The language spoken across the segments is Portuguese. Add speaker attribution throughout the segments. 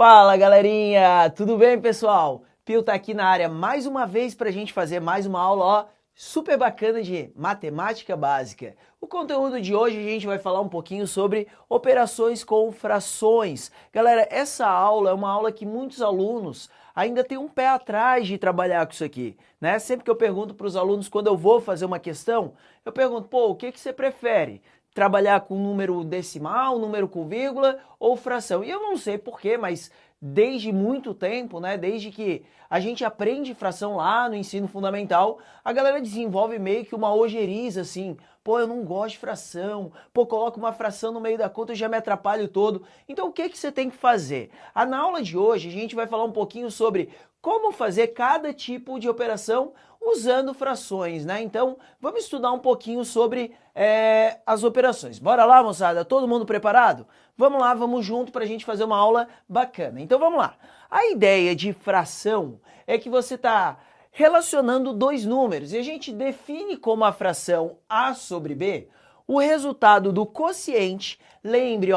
Speaker 1: Fala galerinha, tudo bem pessoal? Pio tá aqui na área mais uma vez para a gente fazer mais uma aula super bacana de matemática básica. O conteúdo de hoje a gente vai falar um pouquinho sobre operações com frações. Galera, essa aula é uma aula que muitos alunos ainda têm um pé atrás de trabalhar com isso aqui, né? Sempre que eu pergunto para os alunos quando eu vou fazer uma questão, eu pergunto, o que você prefere? Trabalhar com número decimal, número com vírgula ou fração. E eu não sei porquê, mas desde muito tempo, né, desde que a gente aprende fração lá no ensino fundamental, a galera desenvolve meio que uma ojeriza assim, eu não gosto de fração, coloco uma fração no meio da conta e já me atrapalho todo. Então o que você tem que fazer? Na aula de hoje a gente vai falar um pouquinho sobre como fazer cada tipo de operação usando frações, né? Então, vamos estudar um pouquinho sobre as operações. Bora lá, moçada? Todo mundo preparado? Vamos lá, vamos junto para a gente fazer uma aula bacana. Então, vamos lá. A ideia de fração é que você está relacionando dois números e a gente define como a fração A sobre B o resultado do quociente. Lembre,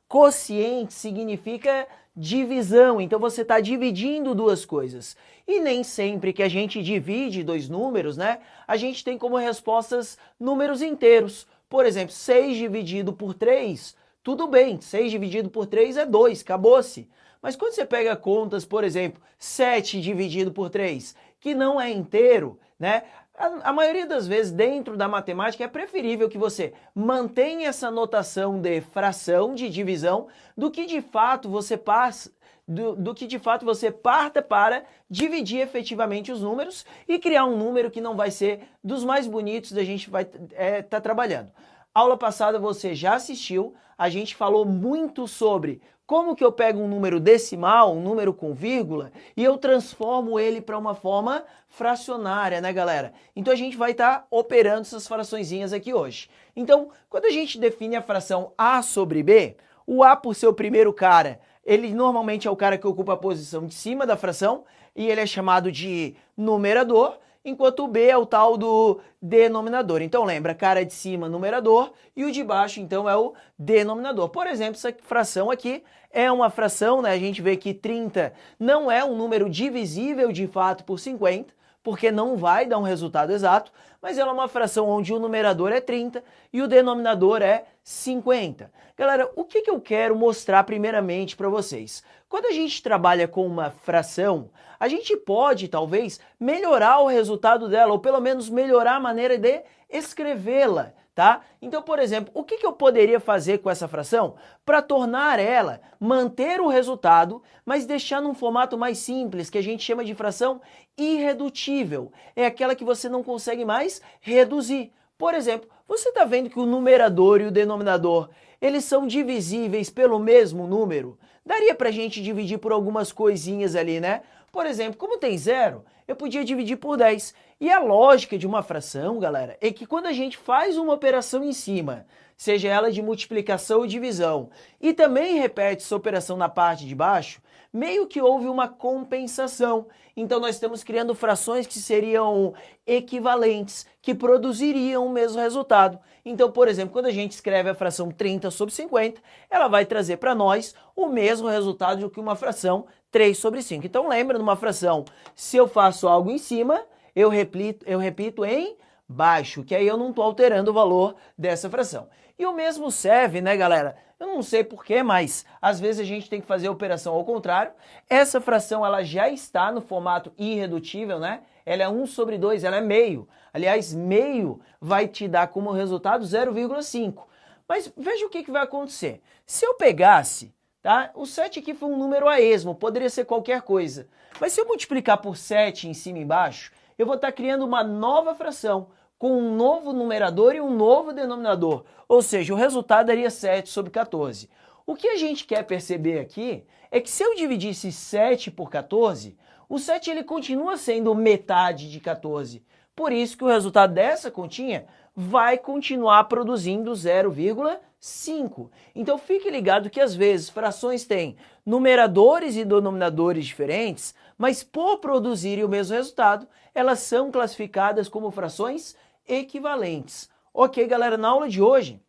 Speaker 1: quociente significa divisão, então você está dividindo duas coisas. E nem sempre que a gente divide dois números, né, a gente tem como respostas números inteiros. Por exemplo, 6 dividido por 3, tudo bem, 6 dividido por 3 é 2, acabou-se. Mas quando você pega contas, por exemplo, 7 dividido por 3, que não é inteiro, né, a maioria das vezes dentro da matemática é preferível que você mantenha essa notação de fração, de divisão, do que de fato você parta para dividir efetivamente os números e criar um número que não vai ser dos mais bonitos da gente vai tá trabalhando. Aula passada você já assistiu, a gente falou muito sobre como que eu pego um número decimal, um número com vírgula, e eu transformo ele para uma forma fracionária, né, galera? Então a gente vai estar operando essas fraçõezinhas aqui hoje. Então, quando a gente define a fração A sobre B, o A por ser o primeiro cara, ele normalmente é o cara que ocupa a posição de cima da fração, e ele é chamado de numerador, enquanto o B é o tal do denominador. Então lembra, cara de cima, numerador, e o de baixo, então, é o denominador. Por exemplo, essa fração aqui é uma fração, né? A gente vê que 30 não é um número divisível de fato por 50, porque não vai dar um resultado exato, mas ela é uma fração onde o numerador é 30 e o denominador é 50. Galera, o que eu quero mostrar primeiramente para vocês? Quando a gente trabalha com uma fração, a gente pode, talvez, melhorar o resultado dela, ou pelo menos melhorar a maneira de escrevê-la, tá? Então, por exemplo, o que eu poderia fazer com essa fração para tornar ela, manter o resultado, mas deixar num formato mais simples, que a gente chama de fração irredutível. É aquela que você não consegue mais reduzir. Por exemplo, você está vendo que o numerador e o denominador, eles são divisíveis pelo mesmo número? Daria para a gente dividir por algumas coisinhas ali, né? Por exemplo, como tem zero, eu podia dividir por 10. E a lógica de uma fração, galera, é que quando a gente faz uma operação em cima, seja ela de multiplicação ou divisão, e também repete essa operação na parte de baixo, meio que houve uma compensação. Então nós estamos criando frações que seriam equivalentes, que produziriam o mesmo resultado. Então, por exemplo, quando a gente escreve a fração 30 sobre 50, ela vai trazer para nós o mesmo resultado do que uma fração 3 sobre 5. Então lembra, numa fração, se eu faço algo em cima, eu repito em baixo, que aí eu não estou alterando o valor dessa fração. E o mesmo serve, né, galera? Eu não sei porquê, mas às vezes a gente tem que fazer a operação ao contrário. Essa fração ela já está no formato irredutível, né? Ela é 1 sobre 2, ela é meio. Aliás, meio vai te dar como resultado 0,5. Mas veja o que vai acontecer. Se eu pegasse, tá? O 7 aqui foi um número a esmo, poderia ser qualquer coisa. Mas se eu multiplicar por 7 em cima e embaixo, eu vou estar criando uma nova fração, com um novo numerador e um novo denominador. Ou seja, o resultado daria 7 sobre 14. O que a gente quer perceber aqui é que se eu dividisse 7 por 14, o 7 ele continua sendo metade de 14. Por isso que o resultado dessa continha vai continuar produzindo 0,5. Então fique ligado que às vezes frações têm numeradores e denominadores diferentes, mas por produzirem o mesmo resultado, elas são classificadas como frações equivalentes. Ok, galera, na aula de hoje,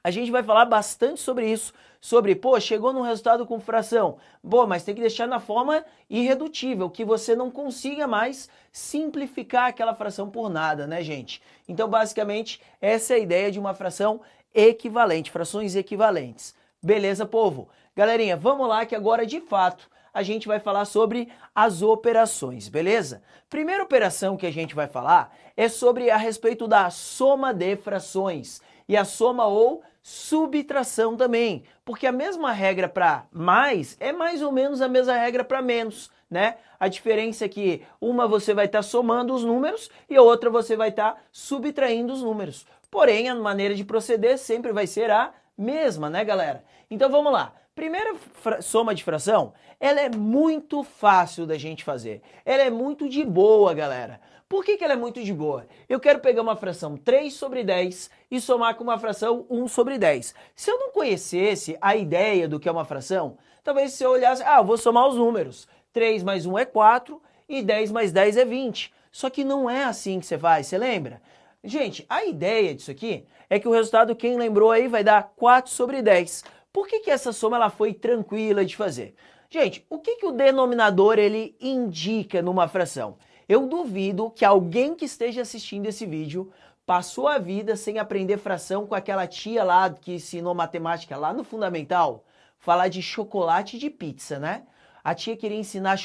Speaker 1: A gente vai falar bastante sobre isso, sobre, pô, chegou num resultado com fração, pô, mas tem que deixar na forma irredutível, que você não consiga mais simplificar aquela fração por nada, né, gente? Então, basicamente, essa é a ideia de uma fração equivalente, frações equivalentes. Beleza, povo? Galerinha, vamos lá que agora, de fato, a gente vai falar sobre as operações, beleza? Primeira operação que a gente vai falar é sobre a respeito da soma de frações e a soma ou subtração também, porque a mesma regra para mais é mais ou menos a mesma regra para menos, né? A diferença é que uma você vai estar somando os números e a outra você vai estar subtraindo os números. Porém, a maneira de proceder sempre vai ser a mesma, né, galera? Então vamos lá. Primeira soma de fração, ela é muito fácil da gente fazer. Ela é muito de boa, galera. Por que ela é muito de boa? Eu quero pegar uma fração 3 sobre 10 e somar com uma fração 1 sobre 10. Se eu não conhecesse a ideia do que é uma fração, talvez se eu olhasse, eu vou somar os números. 3 mais 1 é 4 e 10 mais 10 é 20. Só que não é assim que você faz, você lembra? Gente, a ideia disso aqui é que o resultado, quem lembrou aí, vai dar 4 sobre 10. Por que essa soma ela foi tranquila de fazer? Gente, o que o denominador ele indica numa fração? Eu duvido que alguém que esteja assistindo esse vídeo passou a vida sem aprender fração com aquela tia lá que ensinou matemática lá no fundamental, falar de chocolate e de pizza, né? A tia queria ensinar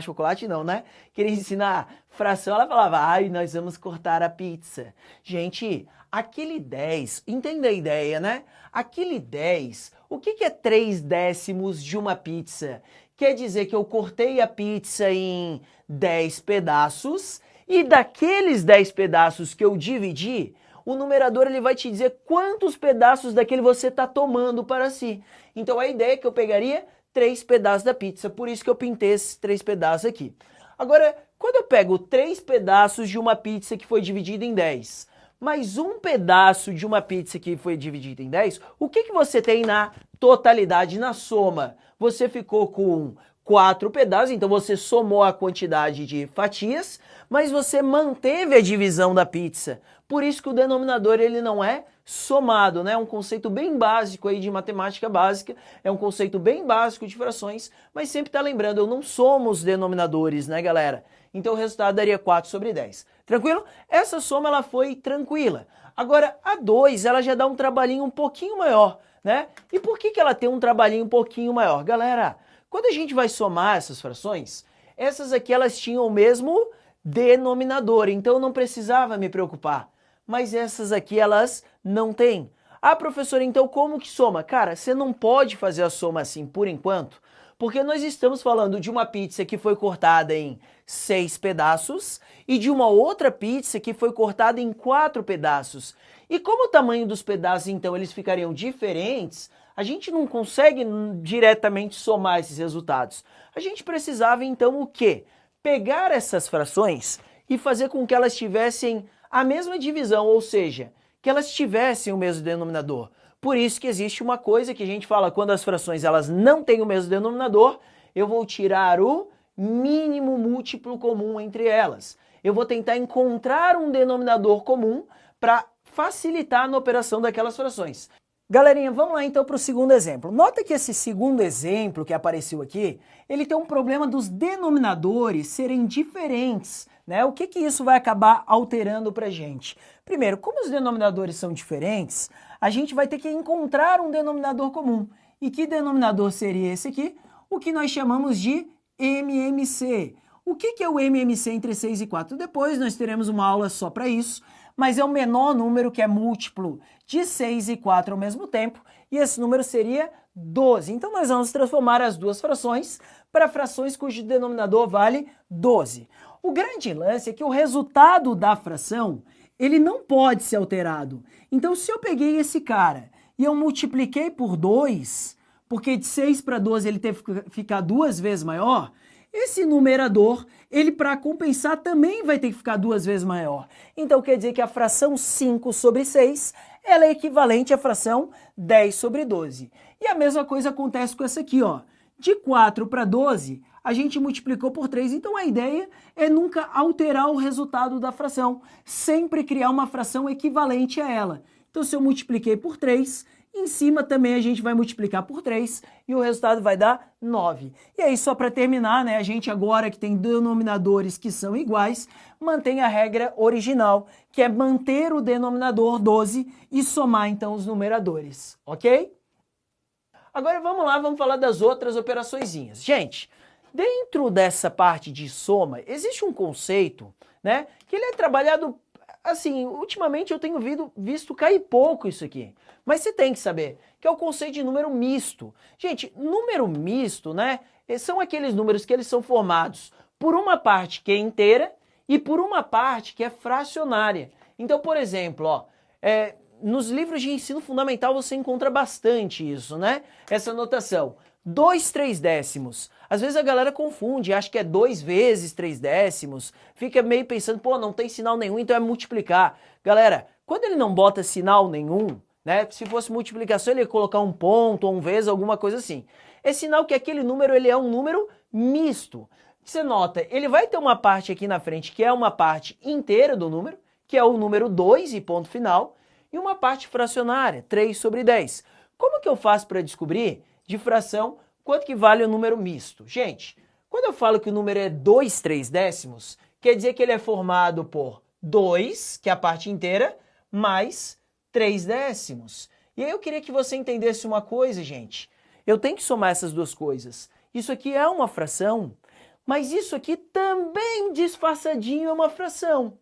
Speaker 1: chocolate não, né? Queria ensinar fração, ela falava, nós vamos cortar a pizza. Gente, aquele 10, entenda a ideia, né? Aquele 10, o que é 3 décimos de uma pizza? Quer dizer que eu cortei a pizza em 10 pedaços e daqueles 10 pedaços que eu dividi, o numerador ele vai te dizer quantos pedaços daquele você está tomando para si. Então a ideia é que eu pegaria 3 pedaços da pizza, por isso que eu pintei esses 3 pedaços aqui. Agora, quando eu pego 3 pedaços de uma pizza que foi dividida em 10, mais um pedaço de uma pizza que foi dividida em 10, o que você tem na totalidade, na soma? Você ficou com 4 pedaços, então você somou a quantidade de fatias, mas você manteve a divisão da pizza. Por isso que o denominador ele não é somado, né? É um conceito bem básico aí de matemática básica, é um conceito bem básico de frações, mas sempre tá lembrando, eu não somo os denominadores, né, galera? Então o resultado daria 4 sobre 10. Tranquilo? Essa soma ela foi tranquila. Agora a 2, ela já dá um trabalhinho um pouquinho maior, né? E por que ela tem um trabalhinho um pouquinho maior? Galera, quando a gente vai somar essas frações, essas aqui elas tinham o mesmo denominador, então eu não precisava me preocupar. Mas essas aqui elas não têm. Professor, então como que soma? Cara, você não pode fazer a soma assim por enquanto, porque nós estamos falando de uma pizza que foi cortada em 6 pedaços e de uma outra pizza que foi cortada em 4 pedaços. E como o tamanho dos pedaços, então, eles ficariam diferentes, a gente não consegue diretamente somar esses resultados. A gente precisava, então, o quê? Pegar essas frações e fazer com que elas tivessem a mesma divisão, ou seja, que elas tivessem o mesmo denominador. Por isso que existe uma coisa que a gente fala, quando as frações elas não têm o mesmo denominador, eu vou tirar o mínimo múltiplo comum entre elas. Eu vou tentar encontrar um denominador comum para facilitar na operação daquelas frações. Galerinha, vamos lá então para o segundo exemplo. Nota que esse segundo exemplo que apareceu aqui, ele tem um problema dos denominadores serem diferentes, né? O que isso vai acabar alterando para a gente? Primeiro, como os denominadores são diferentes, a gente vai ter que encontrar um denominador comum. E que denominador seria esse aqui? O que nós chamamos de MMC. O que é o MMC entre 6 e 4? Depois nós teremos uma aula só para isso, mas é o menor número que é múltiplo de 6 e 4 ao mesmo tempo, e esse número seria 12. Então nós vamos transformar as duas frações para frações cujo denominador vale 12. O grande lance é que o resultado da fração, ele não pode ser alterado. Então se eu peguei esse cara e eu multipliquei por 2, porque de 6 para 12 ele teve que ficar 2 vezes maior, esse numerador, ele para compensar também vai ter que ficar 2 vezes maior. Então quer dizer que a fração 5 sobre 6, ela é equivalente à fração 10 sobre 12. E a mesma coisa acontece com essa aqui, ó. De 4 para 12, a gente multiplicou por 3, então a ideia é nunca alterar o resultado da fração, sempre criar uma fração equivalente a ela. Então, se eu multipliquei por 3, em cima também a gente vai multiplicar por 3 e o resultado vai dar 9. E aí, só para terminar, né, a gente agora que tem denominadores que são iguais, mantém a regra original, que é manter o denominador 12 e somar então os numeradores, ok? Agora vamos lá, vamos falar das outras operaçõezinhas. Gente, dentro dessa parte de soma, existe um conceito, né, que ele é trabalhado, assim, ultimamente eu tenho visto cair pouco isso aqui. Mas você tem que saber, que é o conceito de número misto. Gente, número misto, né, são aqueles números que eles são formados por uma parte que é inteira e por uma parte que é fracionária. Então, por exemplo, ó, nos livros de ensino fundamental você encontra bastante isso, né? Essa notação. 2/3. Às vezes a galera confunde, acha que é 2 vezes 3/10, fica meio pensando, pô, não tem sinal nenhum, então é multiplicar. Galera, quando ele não bota sinal nenhum, né? Se fosse multiplicação, ele ia colocar um ponto ou um vezes, alguma coisa assim. É sinal que aquele número ele é um número misto. Você nota, ele vai ter uma parte aqui na frente que é uma parte inteira do número, que é o número 2 e ponto final, e uma parte fracionária, 3/10. Como que eu faço para descobrir de fração quanto que vale o número misto? Gente, quando eu falo que o número é 2/3, quer dizer que ele é formado por 2, que é a parte inteira, mais 3/10. E aí eu queria que você entendesse uma coisa, gente. Eu tenho que somar essas duas coisas. Isso aqui é uma fração, mas isso aqui também disfarçadinho é uma fração.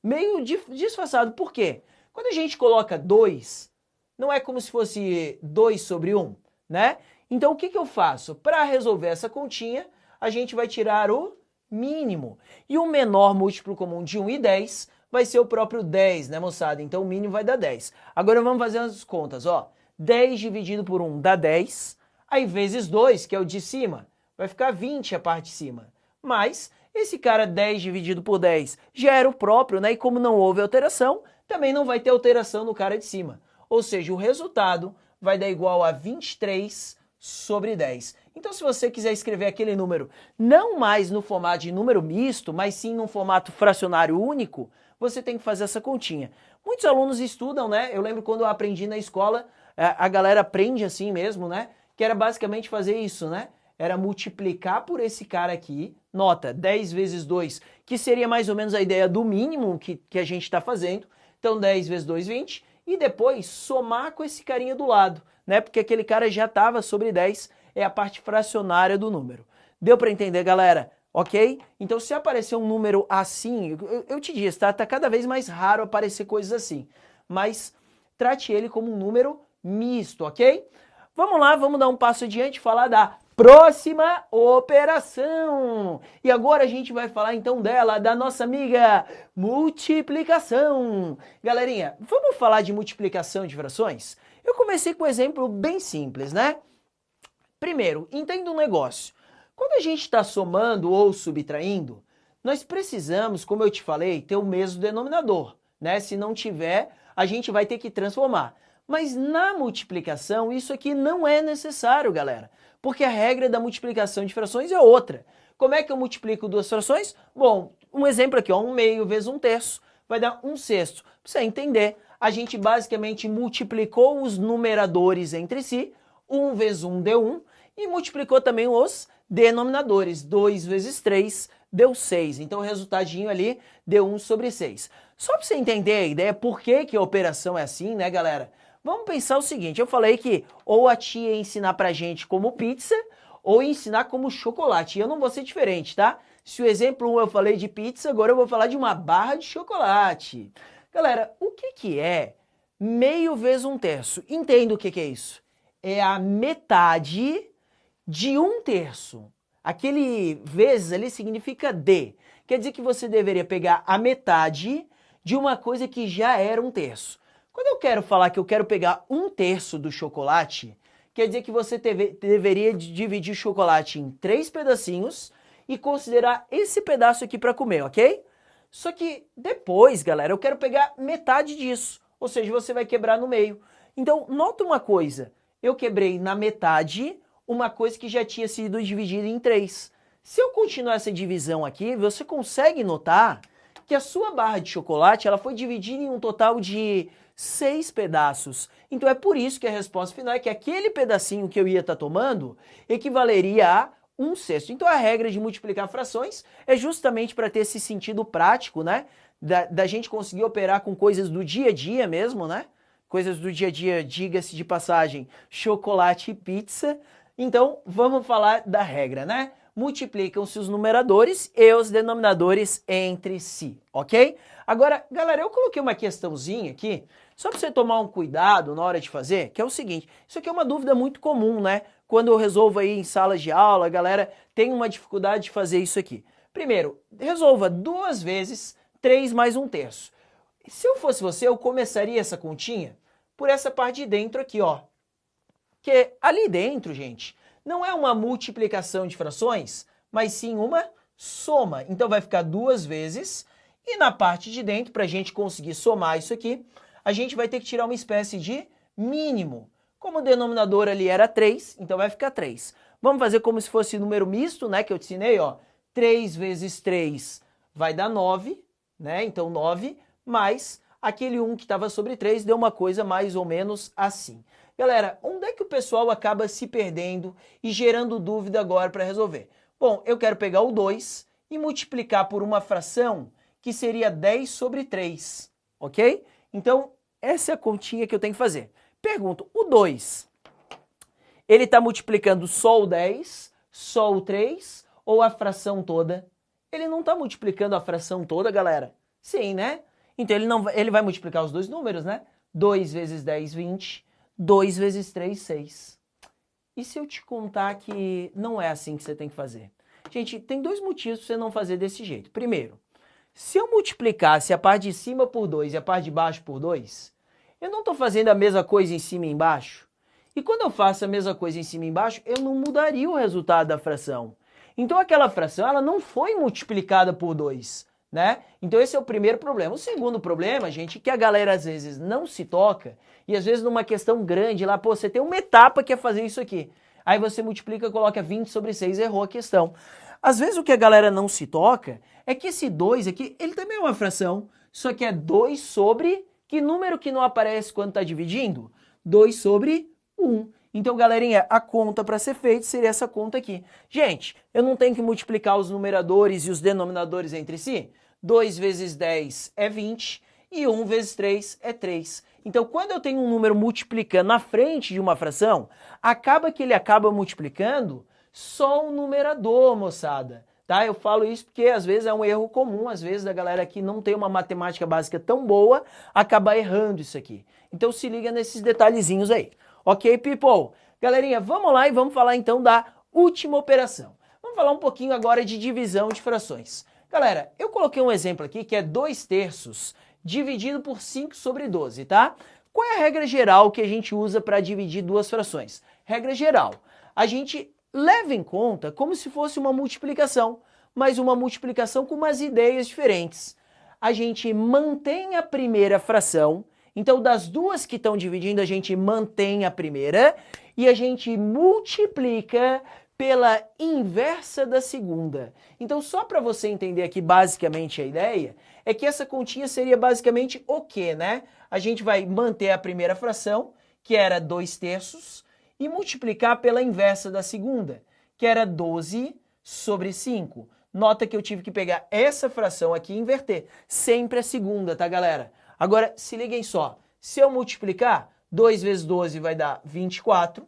Speaker 1: Meio disfarçado. Por quê? Quando a gente coloca 2, não é como se fosse 2/1, né? Então o que eu faço? Para resolver essa continha, a gente vai tirar o mínimo. E o menor múltiplo comum de 1 e 10 vai ser o próprio 10, né, moçada? Então o mínimo vai dar 10. Agora vamos fazer as contas, ó. 10 dividido por 1 dá 10, aí vezes 2, que é o de cima, vai ficar 20 a parte de cima. Mas esse cara 10 dividido por 10 já era o próprio, né? E como não houve alteração, também não vai ter alteração no cara de cima. Ou seja, o resultado vai dar igual a 23/10. Então, se você quiser escrever aquele número não mais no formato de número misto, mas sim num formato fracionário único, você tem que fazer essa continha. Muitos alunos estudam, né? Eu lembro quando eu aprendi na escola, a galera aprende assim mesmo, né? Que era basicamente fazer isso, né? Era multiplicar por esse cara aqui, nota, 10 vezes 2, que seria mais ou menos a ideia do mínimo que a gente está fazendo. Então 10 vezes 2, 20, e depois somar com esse carinha do lado, né? Porque aquele cara já estava sobre 10, é a parte fracionária do número. Deu para entender, galera? Ok? Então se aparecer um número assim, eu te disse, tá cada vez mais raro aparecer coisas assim, mas trate ele como um número misto, ok? Vamos lá, vamos dar um passo adiante e falar da próxima operação. E agora a gente vai falar então dela, da nossa amiga multiplicação. Galerinha, vamos falar de multiplicação de frações? Eu comecei com um exemplo bem simples, né? Primeiro, entenda um negócio. Quando a gente está somando ou subtraindo, nós precisamos, como eu te falei, ter o mesmo denominador, né? Se não tiver, a gente vai ter que transformar. Mas na multiplicação, isso aqui não é necessário, galera. Porque a regra da multiplicação de frações é outra. Como é que eu multiplico duas frações? Bom, um exemplo aqui, ó, 1/2 vezes 1/3 vai dar 1/6. Para você entender, a gente basicamente multiplicou os numeradores entre si, 1 vezes 1 deu 1, e multiplicou também os denominadores, 2 vezes 3 deu 6. Então o resultadinho ali deu 1/6. Só para você entender a ideia, por que a operação é assim, né, galera? Vamos pensar o seguinte, eu falei que ou a tia ia ensinar pra gente como pizza, ou ensinar como chocolate. E eu não vou ser diferente, tá? Se o exemplo 1 eu falei de pizza, agora eu vou falar de uma barra de chocolate. Galera, o que é 1/2 vezes 1/3? Entenda o que é isso. É a metade de 1/3. Aquele vezes ali significa de. Quer dizer que você deveria pegar a metade de uma coisa que já era 1/3. Quando eu quero falar que eu quero pegar 1/3 do chocolate, quer dizer que você deveria dividir o chocolate em 3 pedacinhos e considerar esse pedaço aqui para comer, ok? Só que depois, galera, eu quero pegar metade disso, ou seja, você vai quebrar no meio. Então, nota uma coisa, eu quebrei na metade uma coisa que já tinha sido dividida em 3. Se eu continuar essa divisão aqui, você consegue notar que a sua barra de chocolate ela foi dividida em um total de 6 pedaços. Então é por isso que a resposta final é que aquele pedacinho que eu ia estar tomando equivaleria a 1/6. Então a regra de multiplicar frações é justamente para ter esse sentido prático, né? Da gente conseguir operar com coisas do dia a dia mesmo, né? Coisas do dia a dia, diga-se de passagem, chocolate e pizza. Então vamos falar da regra, né? Multiplicam-se os numeradores e os denominadores entre si, ok? Agora, galera, eu coloquei uma questãozinha aqui, só para você tomar um cuidado na hora de fazer, que é o seguinte, isso aqui é uma dúvida muito comum, né? Quando eu resolvo aí em salas de aula, a galera tem uma dificuldade de fazer isso aqui. Primeiro, resolva 2 vezes 3 mais 1/3. Se eu fosse você, eu começaria essa continha por essa parte de dentro aqui, ó. Que ali dentro, gente, não é uma multiplicação de frações, mas sim uma soma. Então vai ficar 2 vezes, e na parte de dentro, para a gente conseguir somar isso aqui, a gente vai ter que tirar uma espécie de mínimo. Como o denominador ali era 3, então vai ficar 3. Vamos fazer como se fosse número misto, né, que eu te ensinei, ó. 3 vezes 3 vai dar 9, né, então 9, mais aquele 1 que estava sobre 3 deu uma coisa mais ou menos assim. Galera, onde é que o pessoal acaba se perdendo e gerando dúvida agora para resolver? Bom, eu quero pegar o 2 e multiplicar por uma fração que seria 10 sobre 3, ok? Então, essa é a continha que eu tenho que fazer. Pergunto, o 2, ele está multiplicando só o 10, só o 3 ou a fração toda? Ele não está multiplicando a fração toda, galera? Sim, né? Então ele vai multiplicar os dois números, né? 2 vezes 10, 20. 2 vezes 3, 6. E se eu te contar que não é assim que você tem que fazer? Gente, tem 2 motivos para você não fazer desse jeito. Primeiro, se eu multiplicasse a parte de cima por 2 e a parte de baixo por 2, eu não estou fazendo a mesma coisa em cima e embaixo? E quando eu faço a mesma coisa em cima e embaixo, eu não mudaria o resultado da fração. Então aquela fração ela não foi multiplicada por 2, né? Então esse é o primeiro problema. O segundo problema, gente, é que a galera às vezes não se toca e às vezes numa questão grande lá, pô, você tem uma etapa que é fazer isso aqui. Aí você multiplica, coloca 20 sobre 6, errou a questão. Às vezes o que a galera não se toca é que esse 2 aqui, ele também é uma fração, só que é 2 sobre, que número que não aparece quando está dividindo? 2 sobre 1. Então, galerinha, a conta para ser feita seria essa conta aqui. Gente, eu não tenho que multiplicar os numeradores e os denominadores entre si? 2 vezes 10 é 20 e 1 vezes 3 é 3. Então, quando eu tenho um número multiplicando na frente de uma fração, acaba que ele acaba multiplicando só o numerador, moçada. Tá? Eu falo isso porque às vezes é um erro comum, às vezes a galera que não tem uma matemática básica tão boa acaba errando isso aqui. Então se liga nesses detalhezinhos aí. Ok, people? Galerinha, vamos lá e vamos falar então da última operação. Vamos falar um pouquinho agora de divisão de frações. Galera, eu coloquei um exemplo aqui que é 2/3 dividido por 5 sobre 12, tá? Qual é a regra geral que a gente usa para dividir duas frações? Regra geral, a gente leva em conta como se fosse uma multiplicação, mas uma multiplicação com umas ideias diferentes. A gente mantém a primeira fração, então das duas que estão dividindo a gente mantém a primeira e a gente multiplica pela inversa da segunda. Então só para você entender aqui basicamente a ideia, é que essa continha seria basicamente o quê, né? A gente vai manter a primeira fração, que era 2/3, e multiplicar pela inversa da segunda, que era 12 sobre 5. Nota que eu tive que pegar essa fração aqui e inverter. Sempre a segunda, tá, galera? Agora, se liguem só. Se eu multiplicar, 2 vezes 12 vai dar 24,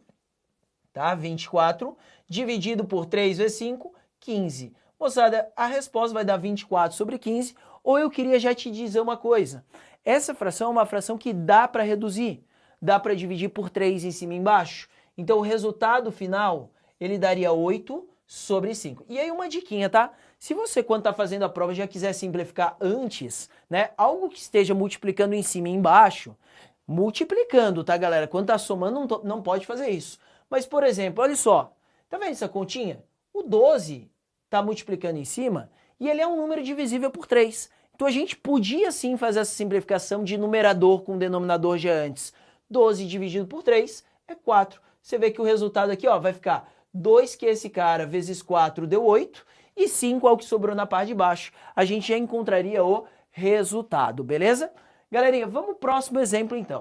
Speaker 1: tá? 24, dividido por 3 vezes 5, 15. Moçada, a resposta vai dar 24 sobre 15, ou eu queria já te dizer uma coisa. Essa fração é uma fração que dá para reduzir. Dá para dividir por 3 em cima e embaixo. Então o resultado final, ele daria 8 sobre 5. E aí uma diquinha, tá? Se você, quando está fazendo a prova, já quiser simplificar antes, né? Algo que esteja multiplicando em cima e embaixo, multiplicando, tá, galera? Quando está somando, não pode fazer isso. Mas, por exemplo, olha só. Tá vendo essa continha? O 12 está multiplicando em cima e ele é um número divisível por 3. Então a gente podia sim fazer essa simplificação de numerador com denominador já antes. 12 dividido por 3 é 4. Você vê que o resultado aqui, ó, vai ficar 2 que esse cara vezes 4 deu 8 e 5 é o que sobrou na parte de baixo. A gente já encontraria o resultado, beleza? Galerinha, vamos pro próximo exemplo então.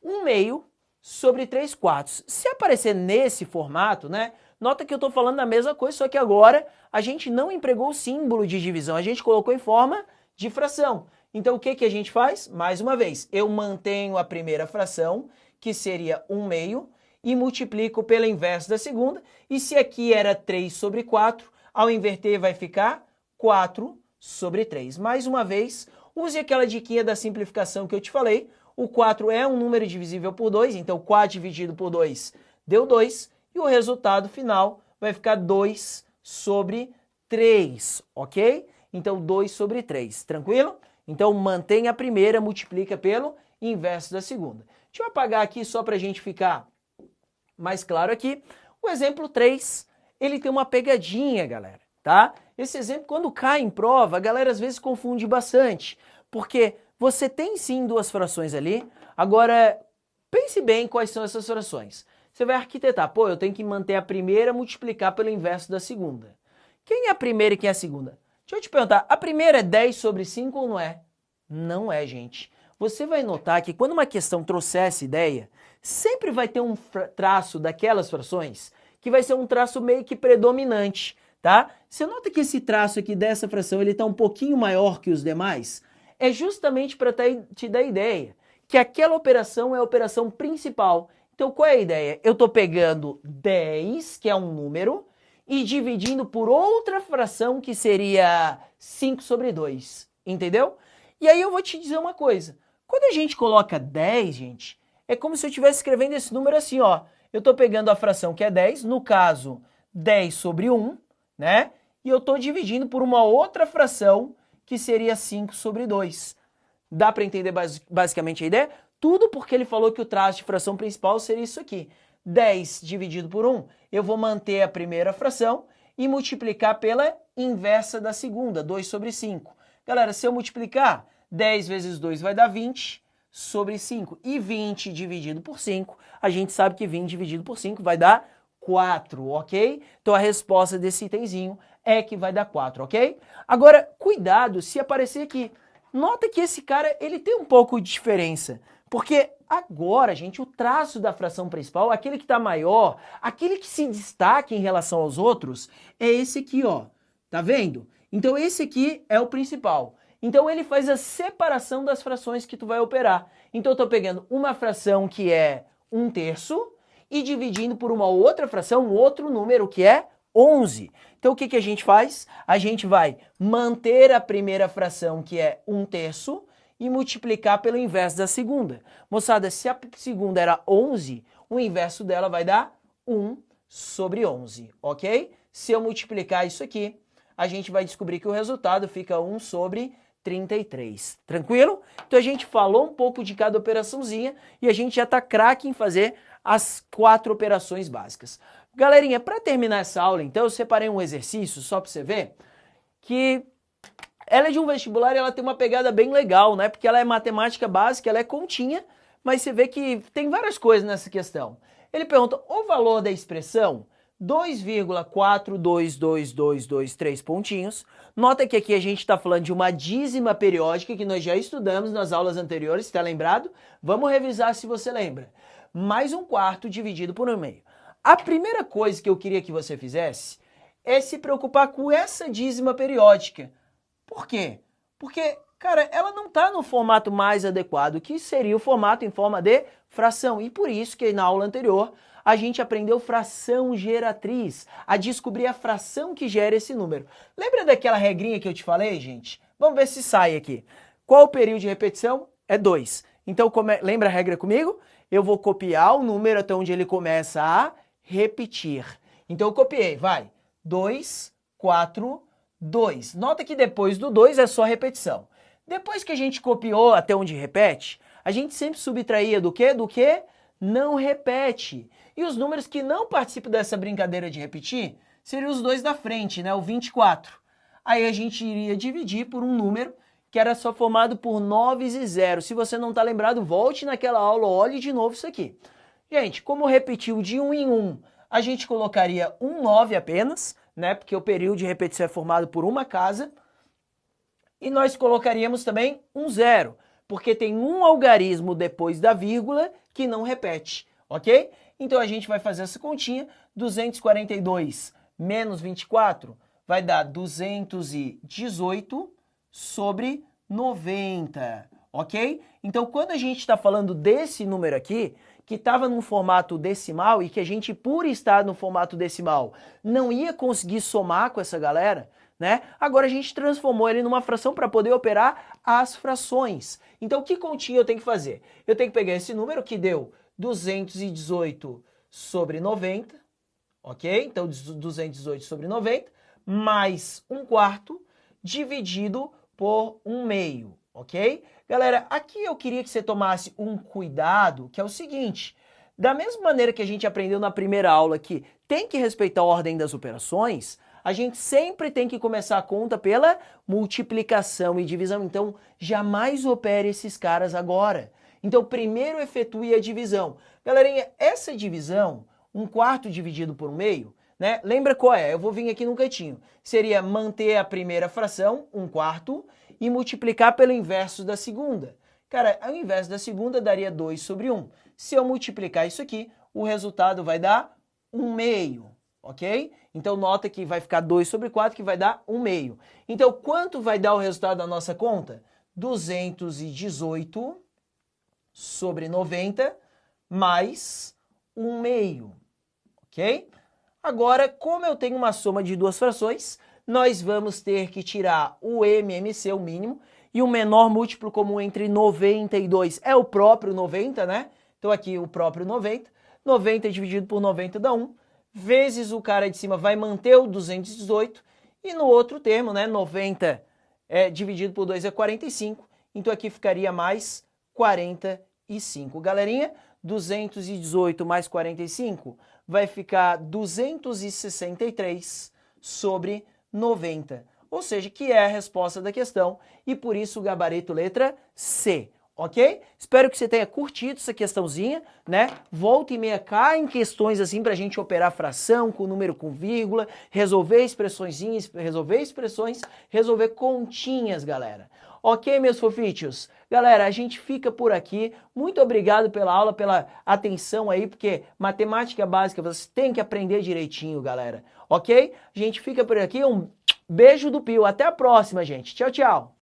Speaker 1: 1/2 sobre 3/4. Se aparecer nesse formato, né? Nota que eu estou falando da mesma coisa, só que agora a gente não empregou o símbolo de divisão, a gente colocou em forma de fração. Então o que a gente faz? Mais uma vez, eu mantenho a primeira fração, que seria 1/2, e multiplico pelo inverso da segunda. E se aqui era 3 sobre 4, ao inverter vai ficar 4 sobre 3. Mais uma vez, use aquela diquinha da simplificação que eu te falei. O 4 é um número divisível por 2, então 4 dividido por 2 deu 2. E o resultado final vai ficar 2 sobre 3, ok? Então 2 sobre 3, tranquilo? Então mantém a primeira, multiplica pelo inverso da segunda. Deixa eu apagar aqui só para a gente ficar mais claro aqui. O exemplo 3, ele tem uma pegadinha, galera, tá? Esse exemplo, quando cai em prova, a galera às vezes confunde bastante, porque você tem sim duas frações ali, agora pense bem quais são essas frações. Você vai arquitetar, pô, eu tenho que manter a primeira, multiplicar pelo inverso da segunda. Quem é a primeira e quem é a segunda? Deixa eu te perguntar, a primeira é 10 sobre 5 ou não é? Não é, gente. Você vai notar que quando uma questão trouxer essa ideia, sempre vai ter um traço daquelas frações que vai ser um traço meio que predominante, tá? Você nota que esse traço aqui dessa fração, ele está um pouquinho maior que os demais? É justamente para te dar a ideia que aquela operação é a operação principal. Então qual é a ideia? Eu estou pegando 10, que é um número, e dividindo por outra fração que seria 5 sobre 2, entendeu? E aí eu vou te dizer uma coisa, quando a gente coloca 10, gente, é como se eu estivesse escrevendo esse número assim, ó. Eu estou pegando a fração que é 10, no caso 10 sobre 1, né? E eu estou dividindo por uma outra fração que seria 5 sobre 2. Dá para entender basicamente a ideia? Tudo porque ele falou que o traço de fração principal seria isso aqui. 10 dividido por 1, eu vou manter a primeira fração e multiplicar pela inversa da segunda, 2 sobre 5. Galera, se eu multiplicar, 10 vezes 2 vai dar 20 sobre 5. E 20 dividido por 5, a gente sabe que 20 dividido por 5 vai dar 4, ok? Então a resposta desse itemzinho é que vai dar 4, ok? Agora, cuidado se aparecer aqui. Nota que esse cara, ele tem um pouco de diferença. Porque agora, gente, o traço da fração principal, aquele que está maior, aquele que se destaca em relação aos outros, é esse aqui, ó. Tá vendo? Então esse aqui é o principal. Então ele faz a separação das frações que tu vai operar. Então eu tô pegando uma fração que é 1/3 e dividindo por uma outra fração, um outro número que é 11. Então o que a gente faz? A gente vai manter a primeira fração que é 1/3 e multiplicar pelo inverso da segunda. Moçada, se a segunda era 11, o inverso dela vai dar 1 sobre 11, ok? Se eu multiplicar isso aqui, a gente vai descobrir que o resultado fica 1 sobre 33. Tranquilo? Então a gente falou um pouco de cada operaçãozinha e a gente já está craque em fazer as 4 operações básicas. Galerinha, para terminar essa aula, então, eu separei um exercício só para você ver que ela é de um vestibular e ela tem uma pegada bem legal, né? Porque ela é matemática básica, ela é continha, mas você vê que tem várias coisas nessa questão. Ele pergunta o valor da expressão 2,42223 pontinhos. Nota que aqui a gente está falando de uma dízima periódica que nós já estudamos nas aulas anteriores, está lembrado? Vamos revisar se você lembra. Mais 1/4 dividido por 1/2. A primeira coisa que eu queria que você fizesse é se preocupar com essa dízima periódica. Por quê? Porque, cara, ela não está no formato mais adequado, que seria o formato em forma de fração. E por isso que na aula anterior a gente aprendeu fração geratriz, a descobrir a fração que gera esse número. Lembra daquela regrinha que eu te falei, gente? Vamos ver se sai aqui. Qual o período de repetição? É 2. Então, lembra a regra comigo? Eu vou copiar o número até onde ele começa a repetir. Então eu copiei, vai. 2, 4, 2. Nota que depois do 2 é só repetição. Depois que a gente copiou até onde repete, a gente sempre subtraía do quê? Do que não repete. E os números que não participam dessa brincadeira de repetir seriam os dois da frente, né? O 24. Aí a gente iria dividir por um número que era só formado por 9 e 0. Se você não está lembrado, volte naquela aula, olhe de novo isso aqui. Gente, como repetiu de 1 em 1, a gente colocaria um 9 apenas, né? Porque o período de repetição é formado por uma casa. E nós colocaríamos também um zero, porque tem um algarismo depois da vírgula que não repete, ok? Então a gente vai fazer essa continha, 242 menos 24 vai dar 218 sobre 90, ok? Então quando a gente está falando desse número aqui, que estava num formato decimal e que a gente, por estar no formato decimal, não ia conseguir somar com essa galera, né? Agora a gente transformou ele numa fração para poder operar as frações. Então que continha eu tenho que fazer? Eu tenho que pegar esse número que deu 218 sobre 90, ok? Então 218 sobre 90, mais 1/4 dividido por 1/2, ok? Galera, aqui eu queria que você tomasse um cuidado, que é o seguinte: da mesma maneira que a gente aprendeu na primeira aula que tem que respeitar a ordem das operações, a gente sempre tem que começar a conta pela multiplicação e divisão. Então, jamais opere esses caras agora. Então, primeiro efetue a divisão. Galerinha, essa divisão, 1/4 dividido por 1/2, né? Lembra qual é? Eu vou vir aqui no cantinho. Seria manter a primeira fração, 1/4, e multiplicar pelo inverso da segunda. Cara, ao inverso da segunda daria 2 sobre 1. Se eu multiplicar isso aqui, o resultado vai dar 1/2, ok? Então nota que vai ficar 2 sobre 4, que vai dar 1/2. Então quanto vai dar o resultado da nossa conta? 218 sobre 90 mais 1/2, ok? Agora, como eu tenho uma soma de duas frações, nós vamos ter que tirar o MMC, o mínimo, e o menor múltiplo comum entre 92 é o próprio 90, né? Então aqui o próprio 90. 90 dividido por 90 dá 1. Vezes o cara de cima vai manter o 218. E no outro termo, né? 90 dividido por 2 é 45. Então aqui ficaria mais 45. Galerinha, 218 mais 45 vai ficar 263 sobre 90. Ou seja, que é a resposta da questão e por isso o gabarito letra C, ok? Espero que você tenha curtido essa questãozinha, né? Volta e meia caem questões assim pra gente operar fração com número com vírgula, resolver expressõezinhas, resolver continhas, galera. Ok, meus fofichos? Galera, a gente fica por aqui. Muito obrigado pela aula, pela atenção aí, porque matemática básica você tem que aprender direitinho, galera. Ok? A gente fica por aqui. Um beijo do Pio. Até a próxima, gente. Tchau, tchau.